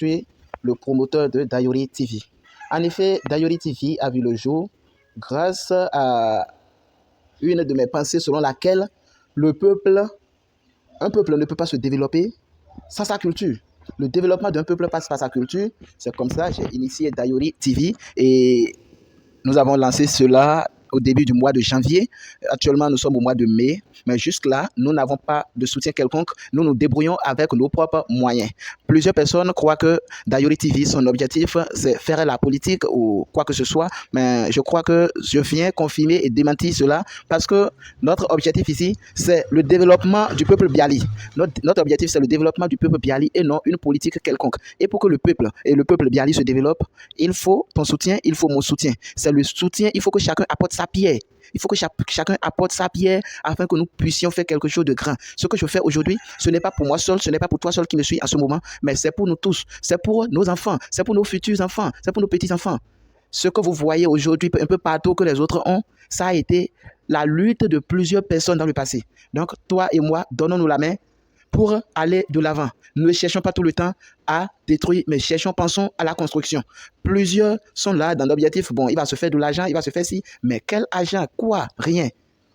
suis le promoteur de Dayori TV. En effet, Dayori TV a vu le jour grâce à une de mes pensées selon laquelle un peuple ne peut pas se développer sans sa culture. Le développement d'un peuple passe par sa culture. C'est comme ça que j'ai initié Dayori TV et nous avons lancé cela au début du mois de janvier. Actuellement, nous sommes au mois de mai, mais jusque-là, nous n'avons pas de soutien quelconque. Nous nous débrouillons avec nos propres moyens. Plusieurs personnes croient que Dayori TV, son objectif, c'est faire la politique ou quoi que ce soit, mais je crois que je viens confirmer et démentir cela parce que notre objectif ici, c'est le développement du peuple Biali. Notre objectif, c'est le développement du peuple Biali et non une politique quelconque. Et pour que le peuple Biali se développe, il faut ton soutien, il faut mon soutien. C'est le soutien, il faut que chacun apporte sa pierre. Il faut que chacun apporte sa pierre afin que nous puissions faire quelque chose de grand. Ce que je fais aujourd'hui, ce n'est pas pour moi seul, ce n'est pas pour toi seul qui me suis en ce moment, mais c'est pour nous tous. C'est pour nos enfants, c'est pour nos futurs enfants, c'est pour nos petits-enfants. Ce que vous voyez aujourd'hui un peu partout que les autres ont, ça a été la lutte de plusieurs personnes dans le passé. Donc, toi et moi, donnons-nous la main pour aller de l'avant. Ne cherchons pas tout le temps à détruire, mais pensons à la construction. Plusieurs sont là dans l'objectif, bon, il va se faire de l'argent, il va se faire ci, mais quel argent? Quoi? Rien.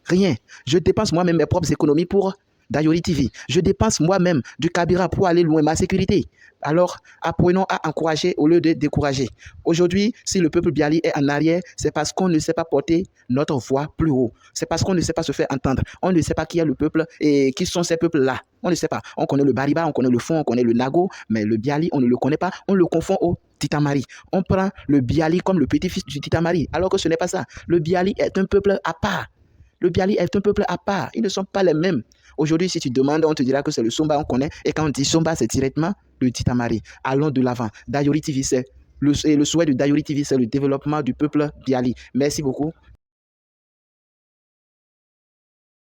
Rien. Je dépense moi-même mes propres économies pour Dayori TV. Je dépense moi-même du carburant pour aller loin, ma sécurité. Alors, apprenons à encourager au lieu de décourager. Aujourd'hui, si le peuple Biali est en arrière, c'est parce qu'on ne sait pas porter notre voix plus haut. C'est parce qu'on ne sait pas se faire entendre. On ne sait pas qui est le peuple et qui sont ces peuples-là. On ne sait pas. On connaît le Bariba, on connaît le Fon, on connaît le Nago, mais le Biali, on ne le connaît pas. On le confond au Titamari. On prend le Biali comme le petit-fils du Titamari, alors que ce n'est pas ça. Le Biali est un peuple à part. Le Biali est un peuple à part. Ils ne sont pas les mêmes. Aujourd'hui, si tu demandes, on te dira que c'est le Somba, on connaît. Et quand on dit Somba, c'est directement le Titamari. Allons de l'avant. Dayori TV, c'est le souhait de Dayori TV, c'est le développement du peuple Biali. Merci beaucoup.